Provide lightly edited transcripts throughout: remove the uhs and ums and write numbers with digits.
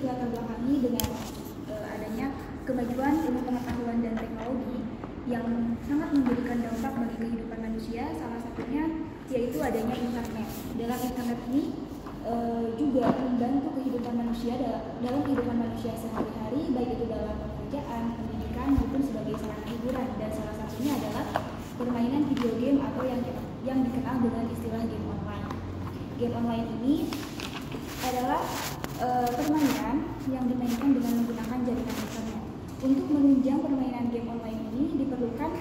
dilatar belakangi dengan adanya kemajuan ilmu pengetahuan dan teknologi yang sangat memberikan dampak bagi kehidupan manusia. Salah satunya yaitu adanya internet. Dalam internet ini juga membantu kehidupan manusia dalam kehidupan manusia sehari-hari, baik itu dalam pekerjaan, pendidikan maupun sebagai sarana hiburan. Dan salah satunya adalah permainan video game atau yang dikenal dengan istilah game online. Game online ini adalah permainan yang dimainkan dengan menggunakan jaringan internet. Untuk menunjang permainan game online ini diperlukan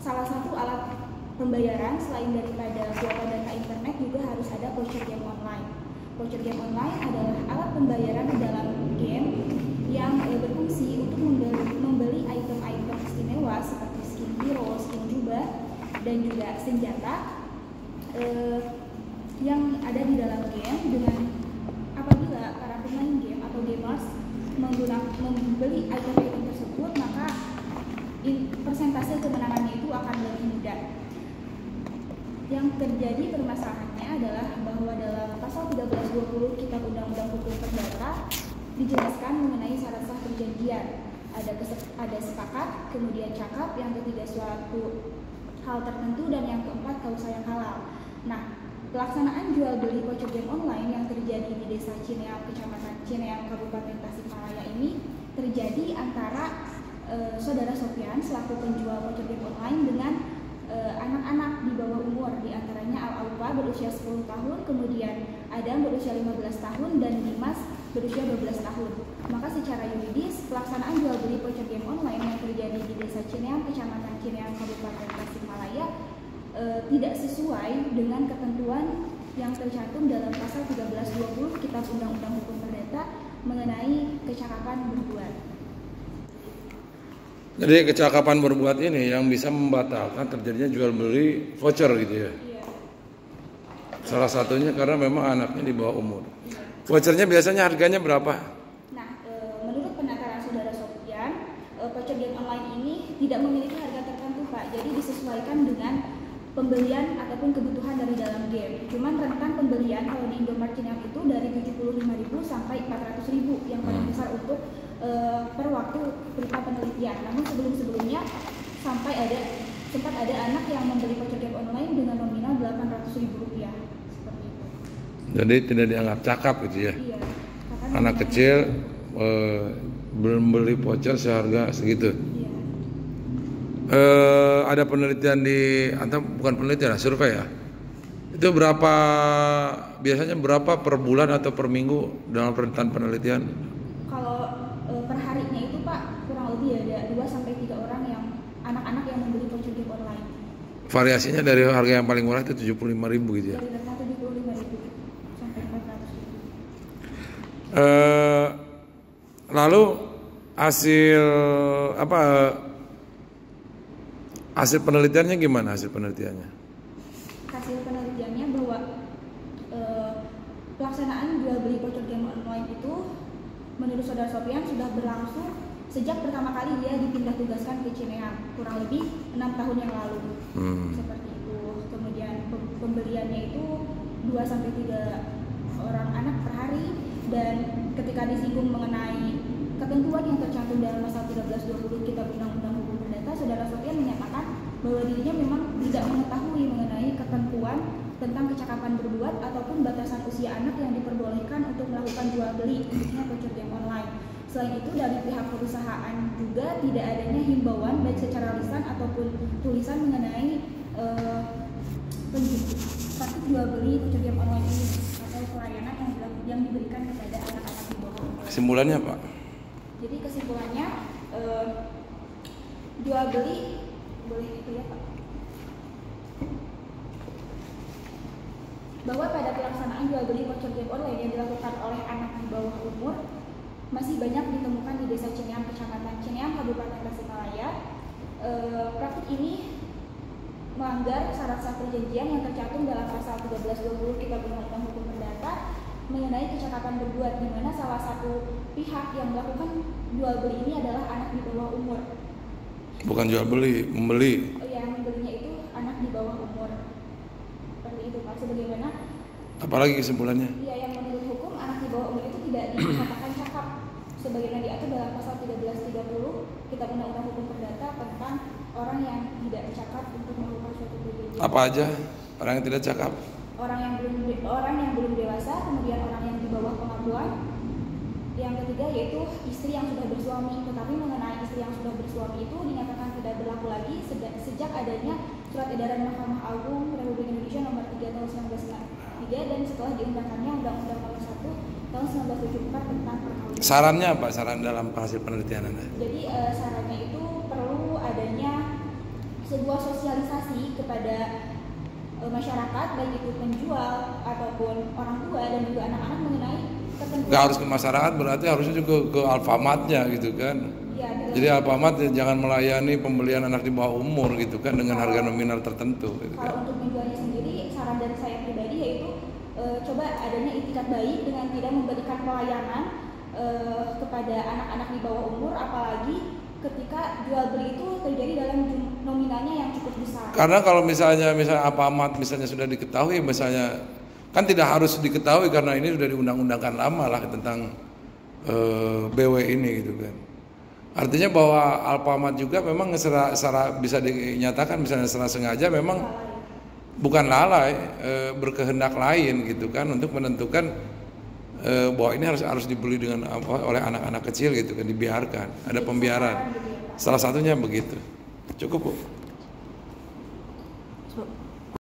salah satu alat pembayaran. Selain daripada kuota data internet, juga harus ada voucher game online. Voucher game online adalah alat pembayaran dalam game yang berfungsi untuk membeli item-item istimewa seperti skin hero, skin jubah, dan juga senjata yang ada di dalam game. Dengan apabila para pemain game atau gamers membeli item-item tersebut, maka persentase kemenangannya itu akan lebih mudah. Yang terjadi permasalahannya adalah bahwa dalam pasal 1320 Kitab Undang-Undang Hukum Perdata dijelaskan mengenai syarat sah perjanjian. Ada sepakat, kemudian cakap, yang ketiga suatu hal tertentu, dan yang keempat kausa yang halal. Nah, pelaksanaan jual beli voucher game online yang terjadi di Desa Cineam, Kecamatan Cineam, Kabupaten Tasikmalaya ini terjadi antara Saudara Sofian selaku penjual voucher game online dengan anak-anak di bawah umur, diantaranya Al-Aufa berusia 10 tahun, kemudian Adam berusia 15 tahun, dan Dimas berusia 12 tahun. Maka secara yuridis, pelaksanaan jual beli voucher game online yang terjadi di Desa Cineam, Kecamatan Cineam, Kabupaten Tasikmalaya tidak sesuai dengan ketentuan yang tercantum dalam pasal 1320 Kitab Undang-Undang Hukum Perdata mengenai kecakapan berbuat. Jadi kecakapan berbuat ini yang bisa membatalkan terjadinya jual beli voucher gitu ya. Iya. Salah satunya karena memang anaknya di bawah umur. Vouchernya biasanya harganya berapa? Nah, menurut penataran Saudara Sofian, voucher game online ini tidak memiliki harga tertentu, Pak. Jadi disesuaikan dengan pembelian ataupun kebutuhan dari dalam game. Cuman rentang pembelian kalau di Indomaret Cineam itu dari 75.000 sampai 400.000 yang paling besar untuk per waktu berupa penelitian. Namun sebelumnya sempat ada anak yang membeli voucher game online dengan nominal Rp800.000 seperti itu. Jadi tidak dianggap cakap gitu ya. Iya. Anak kecil membeli voucher seharga segitu. Iya. Ada penelitian atau bukan penelitian, survei ya. Itu biasanya berapa per bulan atau per minggu dalam rentan penelitian? Kalau per harinya itu, Pak, kurang lebih ada 2-3 orang yang anak-anak yang membeli voucher game online. Variasinya dari harga yang paling murah itu 75.000 gitu ya. Dari harga 75.000 sampai 400.000. Lalu hasil penelitiannya gimana hasil penelitiannya? Hasil penelitiannya bahwa pelaksanaan jual beli voucher game online itu menurut Saudara Sofian sudah berlangsung sejak pertama kali dia dipindah tugaskan ke Cineam, kurang lebih 6 tahun yang lalu. Seperti itu. Kemudian pembeliannya itu 2-3 orang anak per hari, dan ketika disinggung mengenai ketentuan yang tercantum dalam pasal 1320 Kitab Undang-Undang Hukum Perdata, Saudara Sofian menyatakan bahwa dirinya memang tidak mengetahui mengenai ketentuan tentang kecakapan berbuat ataupun batasan usia anak yang diperbolehkan untuk melakukan jual beli, khususnya voucher game online. Selain itu, dari pihak perusahaan juga tidak adanya himbauan baik secara lisan ataupun tulisan mengenai praktik jual beli voucher game online ini atau pelayanan yang diberikan kepada anak-anak di bawah umur. Kesimpulannya Pak? Jadi kesimpulannya jual beli boleh itu ya, Pak, bahwa pada pelaksanaan jual beli voucher game online yang dilakukan oleh anak di bawah umur masih banyak ditemukan di Desa Cineam, Kecamatan Cineam, Kabupaten Tasikmalaya. Praktik ini melanggar syarat sah perjanjian yang tercantum dalam pasal 1320 Kitab Undang-Undang Hukum Perdata mengenai kecakapan berbuat, di mana salah satu pihak yang melakukan jual beli ini adalah anak di bawah umur. Bukan jual beli, membeli. Yang membelinya itu anak di bawah umur. Seperti itu, Pak. Sebagaimana apalagi kesimpulannya? Iya, yang menurut hukum anak di bawah bawah umur itu tidak dikatakan cakap sebagaimana diatur dalam pasal 1330 Kitab Undang-Undang Hukum Perdata tentang orang yang tidak cakap untuk melakukan suatu PBJ. Apa aja orang yang tidak cakap? Orang yang belum dewasa, kemudian orang yang di bawah pengasuhan. Yang ketiga yaitu istri yang sudah bersuami. Tetapi mengenai istri yang sudah bersuami itu dinyatakan tidak berlaku lagi sejak adanya Surat Edaran Mahkamah Agung Republik Indonesia Nomor 3 Tahun 1993 dan setelah diundangkannya Undang-Undang Nomor 1 Tahun 1974 tentang perkawinan. Sarannya apa? Saran dalam hasil penelitian Anda? Jadi sarannya itu perlu adanya sebuah sosialisasi kepada masyarakat, baik itu penjual ataupun orang tua dan juga anak-anak mengenai ketentuan. Nggak harus ke masyarakat, berarti harusnya juga ke Alfamart-nya gitu kan. Ya, jadi Alfamart jangan melayani pembelian anak di bawah umur gitu kan dengan harga nominal tertentu gitu kalau kan. untuk penjualnya sendiri, saran dari saya pribadi yaitu coba adanya itikat baik dengan tidak memberikan pelayanan kepada anak-anak di bawah umur, apalagi ketika jual beli itu terjadi dalam nominalnya yang cukup besar. Karena kalau misalnya Alfamart misalnya sudah diketahui, misalnya kan tidak harus diketahui karena ini sudah diundang-undangkan lama lah tentang BW ini gitu kan. Artinya bahwa Alfamart juga memang secara bisa dinyatakan misalnya secara sengaja memang bukan lalai, berkehendak lain gitu kan untuk menentukan bahwa ini harus dibeli dengan oleh anak-anak kecil gitu kan, dibiarkan, ada pembiaran. Salah satunya begitu. Cukup, Bu.